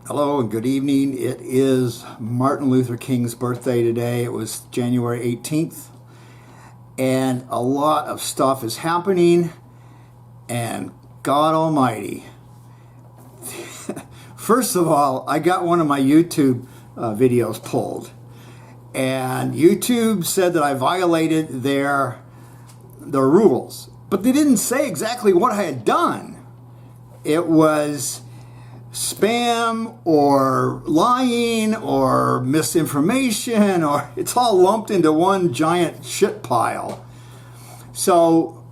Hello and good evening. It is Martin Luther King's birthday today. It was January 18th. And a lot of stuff is happening. And God Almighty. First of all, I got one of my YouTube videos pulled. And YouTube said that I violated their rules. But they didn't say exactly what I had done. It was spam or lying or misinformation, or it's all lumped into one giant shit pile. So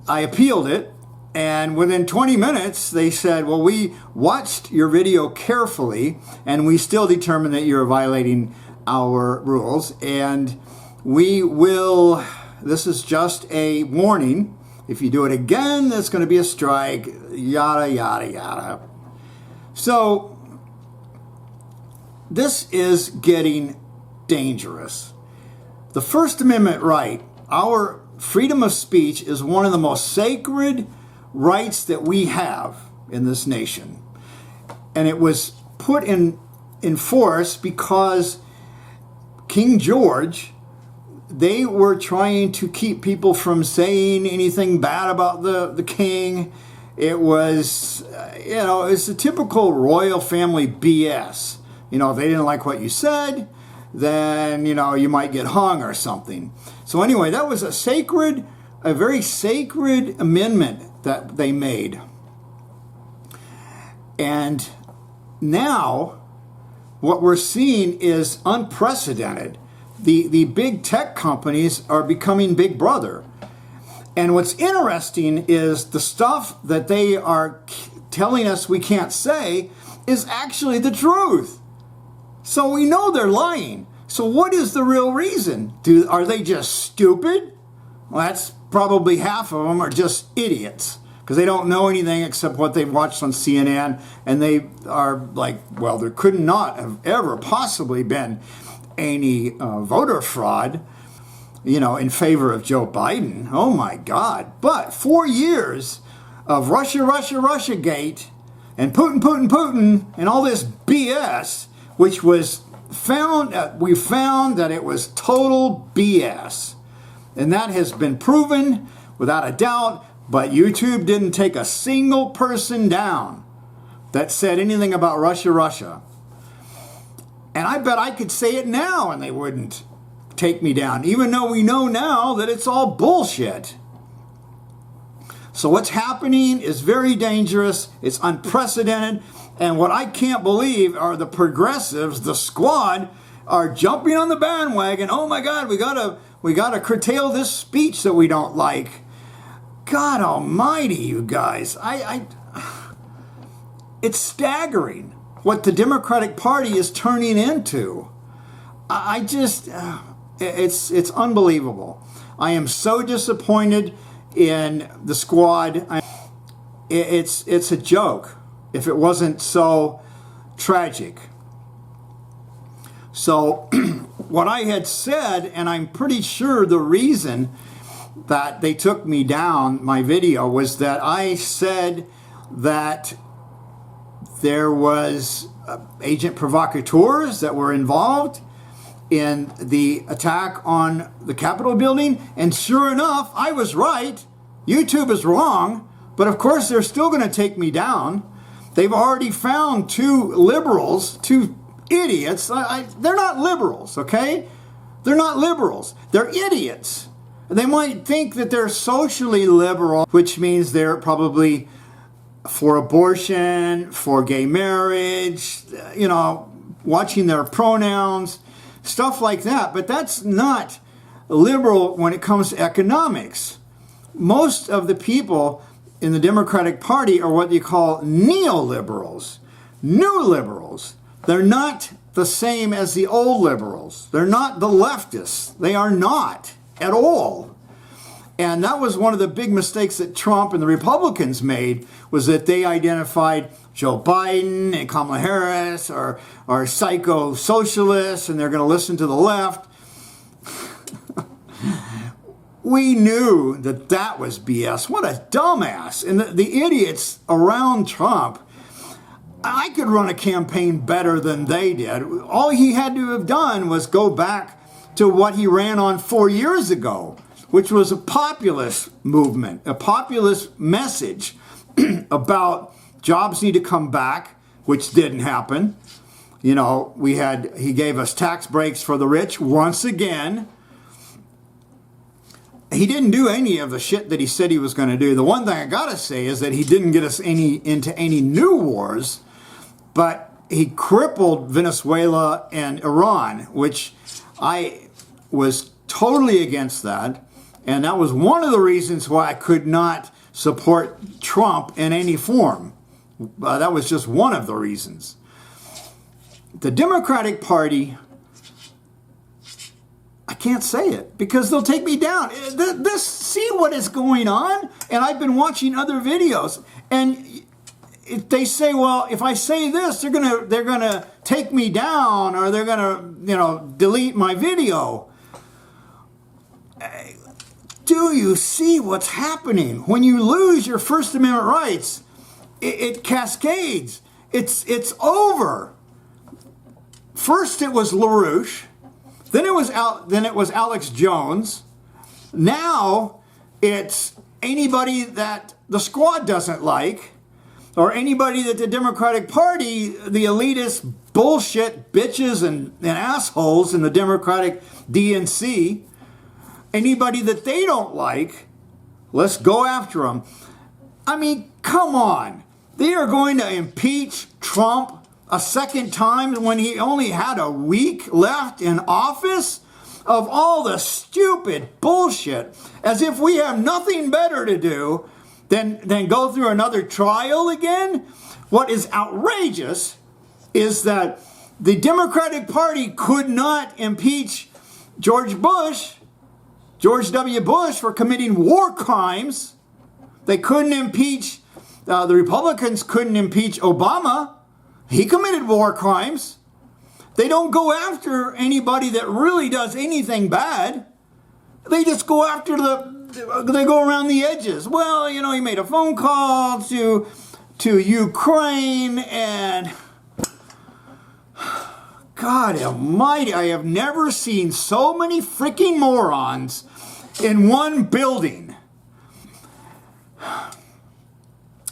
I appealed it, and within 20 minutes they said, well, we watched your video carefully and we still determined that you're violating our rules, and we will, this is just a warning, if you do it again there's going to be a strike, yada yada yada. So, this is getting dangerous. The First Amendment right, our freedom of speech, is one of the most sacred rights that we have in this nation. And it was put in force because King George, they were trying to keep people from saying anything bad about the king. It was, it's the typical royal family BS. If they didn't like what you said, then, you might get hung or something. So anyway, that was a very sacred amendment that they made. And now, what we're seeing is unprecedented. The big tech companies are becoming Big Brother. And what's interesting is the stuff that they are telling us we can't say is actually the truth. So we know they're lying. So what is the real reason? Are they just stupid? Well, that's probably half of them are just idiots because they don't know anything except what they've watched on CNN, and they are like, well, there could not have ever possibly been any voter fraud, in favor of Joe Biden. Oh my God. But 4 years of Russia gate and Putin and all this BS, which was we found that it was total BS. And that has been proven without a doubt, but YouTube didn't take a single person down that said anything about Russia. And I bet I could say it now and they wouldn't take me down, even though we know now that it's all bullshit. So what's happening is very dangerous. It's unprecedented. And what I can't believe are the progressives, the squad, are jumping on the bandwagon. Oh my God, we gotta curtail this speech that we don't like. God Almighty, you guys! It's staggering what the Democratic Party is turning into. It's unbelievable. I am so disappointed in the squad. It's a joke if it wasn't so tragic. So what I had said, and I'm pretty sure the reason that they took me down, my video, was that I said that there was agent provocateurs that were involved in the attack on the Capitol building, and sure enough, I was right. YouTube is wrong, but of course they're still going to take me down. They've already found two idiots. They're not liberals, okay? They're not liberals. They're idiots. They might think that they're socially liberal, which means they're probably for abortion, for gay marriage, watching their pronouns, stuff like that. But that's not liberal when it comes to economics. Most of the people in the Democratic Party are what you call neoliberals, new liberals. They're not the same as the old liberals. They're not the leftists. They are not at all. And that was one of the big mistakes that Trump and the Republicans made, was that they identified Joe Biden and Kamala Harris are psycho-socialists and they're going to listen to the left. We knew that that was BS. What a dumbass. And the idiots around Trump, I could run a campaign better than they did. All he had to have done was go back to what he ran on 4 years ago, which was a populist movement, a populist message about jobs need to come back, which didn't happen. You know, he gave us tax breaks for the rich once again. He didn't do any of the shit that he said he was going to do. The one thing I gotta say is that he didn't get us into any new wars, but he crippled Venezuela and Iran, which I was totally against that. And that was one of the reasons why I could not support Trump in any form. That was just one of the reasons. The Democratic Party, I can't say it because they'll take me down. See what is going on? And I've been watching other videos, and they say, well, if I say this, they're gonna take me down, or they're gonna, delete my video. Do you see what's happening? When you lose your First Amendment rights, it cascades. It's over. First it was LaRouche, then it was Alex Jones. Now it's anybody that the squad doesn't like, or anybody that the Democratic Party, the elitist bullshit bitches and assholes in the Democratic DNC, anybody that they don't like, let's go after them. I mean, come on. They are going to impeach Trump a second time when he only had a week left in office? Of all the stupid bullshit, as if we have nothing better to do than go through another trial again. What is outrageous is that the Democratic Party could not impeach George W. Bush for committing war crimes. They couldn't impeach, the Republicans couldn't impeach Obama. He committed war crimes. They don't go after anybody that really does anything bad. They just go after they go around the edges. Well, he made a phone call to Ukraine, and God almighty, I have never seen so many freaking morons in one building.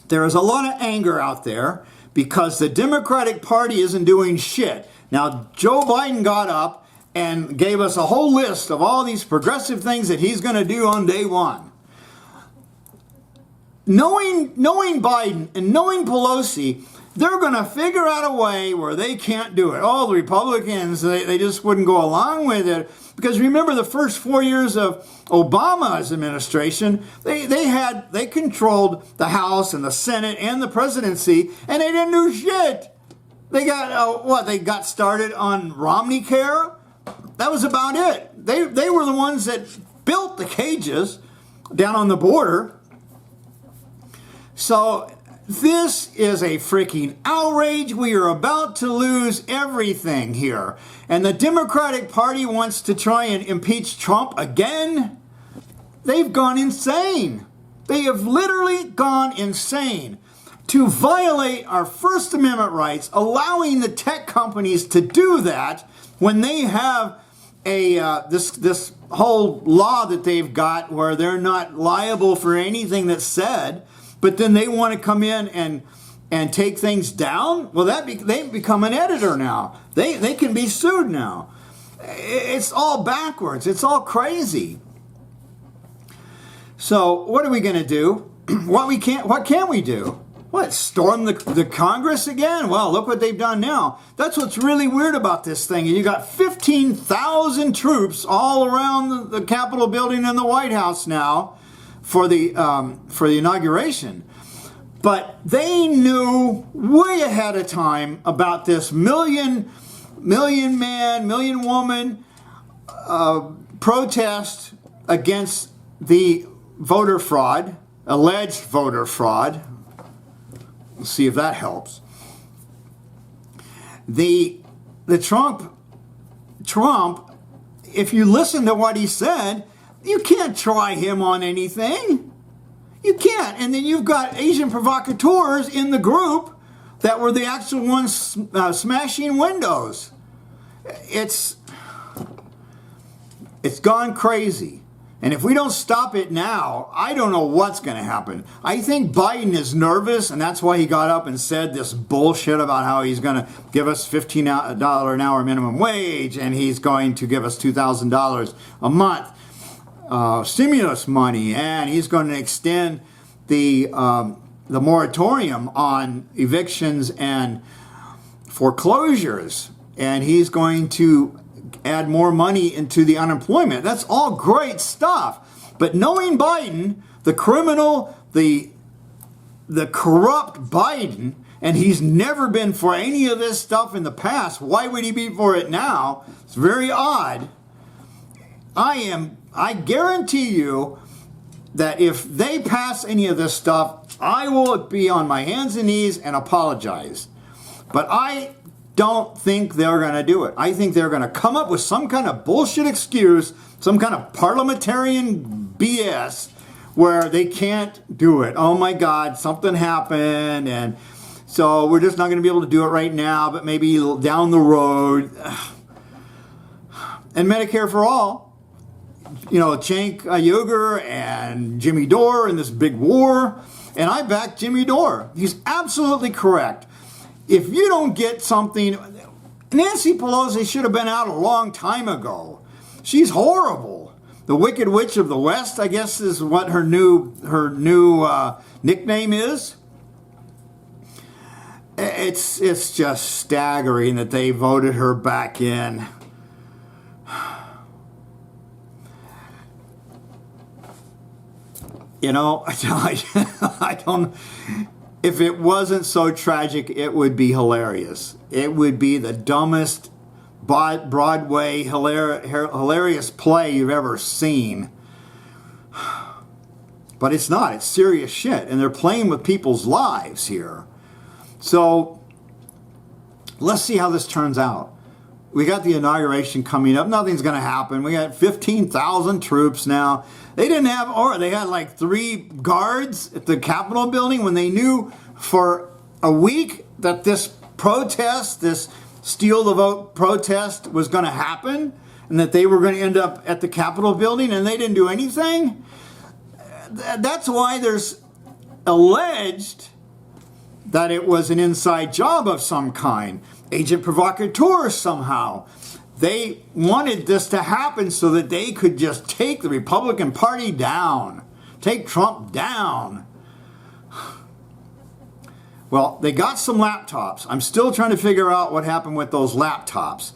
There is a lot of anger out there because the Democratic Party isn't doing shit. Now, Joe Biden got up and gave us a whole list of all these progressive things that he's going to do on day one. Knowing Biden and knowing Pelosi, they're going to figure out a way where they can't do it. All the Republicans, they just wouldn't go along with it. Because remember, the first 4 years of Obama's administration, they controlled the House and the Senate and the presidency, and they didn't do shit. They got, they got started on Romney Care. That was about it. They were the ones that built the cages down on the border. So this is a freaking outrage. We are about to lose everything here. And the Democratic Party wants to try and impeach Trump again. They've gone insane. They have literally gone insane to violate our First Amendment rights, allowing the tech companies to do that when they have this whole law that they've got where they're not liable for anything that's said, but then they want to come in and take things down. Well, they become an editor now. They can be sued now. It's all backwards. It's all crazy. So what are we going to do? What can we do? What, storm the Congress again? Well, look what they've done now. That's what's really weird about this thing. You got 15,000 troops all around the Capitol building and the White House now for the inauguration. But they knew way ahead of time about this million man, million woman protest against the voter fraud, alleged voter fraud. Let's see if that helps. The Trump, if you listen to what he said, you can't try him on anything. You can't. And then you've got Asian provocateurs in the group that were the actual ones smashing windows. It's gone crazy. And if we don't stop it now, I don't know what's going to happen. I think Biden is nervous, and that's why he got up and said this bullshit about how he's going to give us $15 an hour minimum wage, and he's going to give us $2,000 a month stimulus money, and he's going to extend the moratorium on evictions and foreclosures, and he's going to add more money into the unemployment. That's all great stuff. But knowing Biden, the criminal, the corrupt Biden, and he's never been for any of this stuff in the past, why would he be for it now? It's very odd. I guarantee you that if they pass any of this stuff, I will be on my hands and knees and apologize. But I don't think they're going to do it. I think they're going to come up with some kind of bullshit excuse, some kind of parliamentarian BS where they can't do it. Oh my God, something happened, and so we're just not going to be able to do it right now, but maybe down the road. And Medicare for All, you know, Cenk Uygur and Jimmy Dore in this big war, and I back Jimmy Dore. He's absolutely correct. If you don't get something, Nancy Pelosi should have been out a long time ago. She's horrible. The Wicked Witch of the West, I guess, is what her new nickname is. It's just staggering that they voted her back in. You know, I don't. If it wasn't so tragic, it would be hilarious. It would be the dumbest Broadway hilarious play you've ever seen. But it's not. It's serious shit. And they're playing with people's lives here. So let's see how this turns out. We got the inauguration coming up. Nothing's going to happen. We got 15,000 troops now. They didn't have, or they had like 3 guards at the Capitol building when they knew for a week that this protest, this Steal the Vote protest was going to happen and that they were going to end up at the Capitol building, and they didn't do anything. That's why there's alleged that it was an inside job of some kind. Agent provocateur somehow. They wanted this to happen so that they could just take the Republican Party down. Take Trump down. Well, they got some laptops. I'm still trying to figure out what happened with those laptops.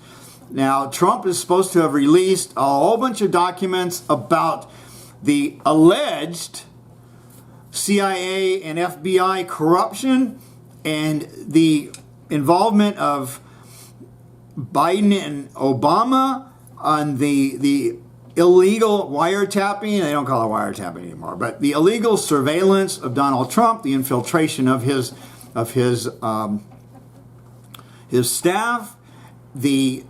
Now, Trump is supposed to have released a whole bunch of documents about the alleged CIA and FBI corruption and the involvement of Biden and Obama on the illegal wiretapping. They don't call it wiretapping anymore, but the illegal surveillance of Donald Trump, the infiltration of his staff, the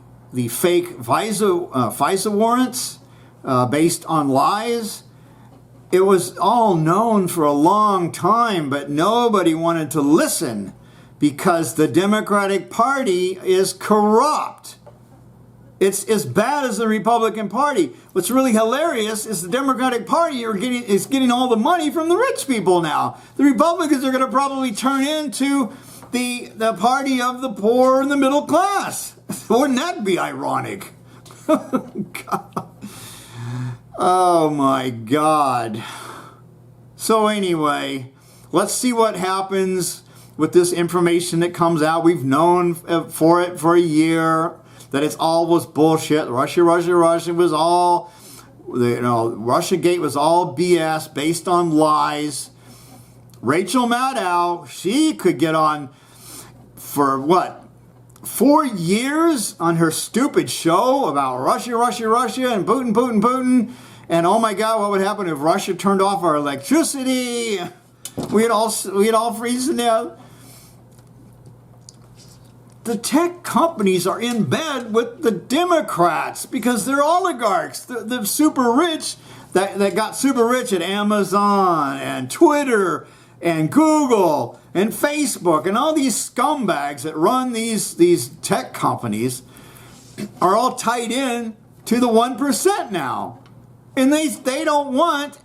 fake FISA warrants based on lies. It was all known for a long time, but nobody wanted to listen because the Democratic Party is corrupt. It's as bad as the Republican Party. What's really hilarious is the Democratic Party is getting all the money from the rich people now. The Republicans are going to probably turn into the party of the poor and the middle class. Wouldn't that be ironic? God. Oh my God. So anyway, let's see what happens with this information that comes out. We've known for it for a year that it's all was bullshit. Russia was all, Russiagate was all BS based on lies. Rachel Maddow, she could get on for what? 4 years on her stupid show about Russia and Putin. And oh my God, what would happen if Russia turned off our electricity? We'd all freeze to death. The tech companies are in bed with the Democrats because they're oligarchs. The super rich that got super rich at Amazon and Twitter and Google and Facebook and all these scumbags that run these tech companies are all tied in to the 1% now. And they want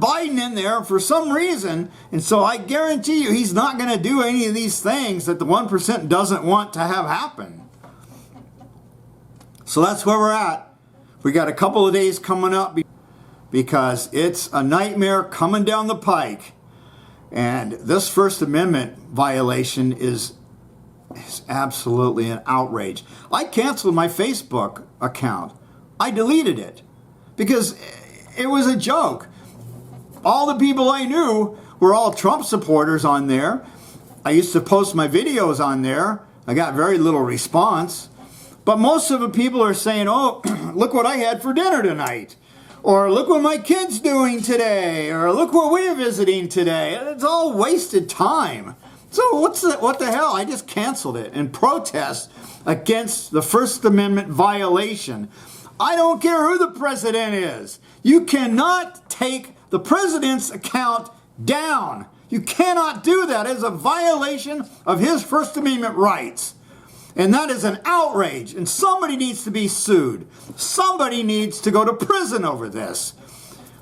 Biden in there for some reason. And so I guarantee you he's not going to do any of these things that the 1% doesn't want to have happen. So that's where we're at. We got a couple of days coming up because it's a nightmare coming down the pike. And this First Amendment violation is absolutely an outrage. I canceled my Facebook account. I deleted it because it was a joke. All the people I knew were all Trump supporters on there. I used to post my videos on there. I got very little response. But most of the people are saying, oh, look what I had for dinner tonight. Or look what my kid's doing today. Or look what we're visiting today. It's all wasted time. So what the hell? I just canceled it in protest against the First Amendment violation. I don't care who the president is. You cannot take the president's account down. You cannot do that. It is a violation of his First Amendment rights. And that is an outrage. And somebody needs to be sued. Somebody needs to go to prison over this.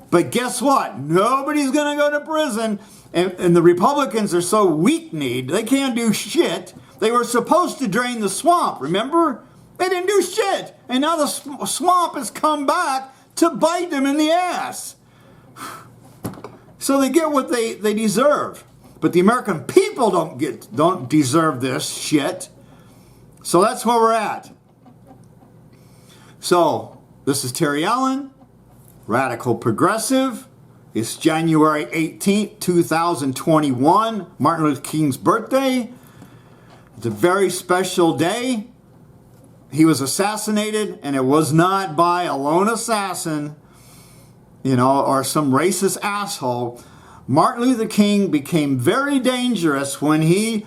But guess what? Nobody's going to go to prison. And the Republicans are so weak-kneed, they can't do shit. They were supposed to drain the swamp, remember? They didn't do shit. And now the swamp has come back to bite them in the ass. So they get what they deserve. But the American people don't deserve this shit. So that's where we're at. So this is Terry Allen, Radical Progressive. It's January 18th, 2021, Martin Luther King's birthday. It's a very special day. He was assassinated, and it was not by a lone assassin, or some racist asshole. Martin Luther King became very dangerous when he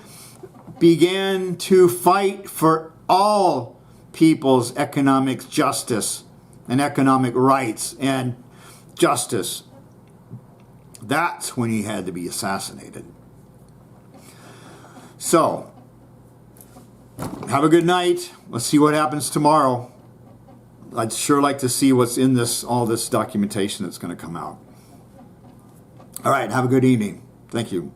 began to fight for all people's economic justice and economic rights and justice. That's when he had to be assassinated. So, have a good night. Let's see what happens tomorrow. I'd sure like to see what's in all this documentation that's going to come out. All right, have a good evening. Thank you.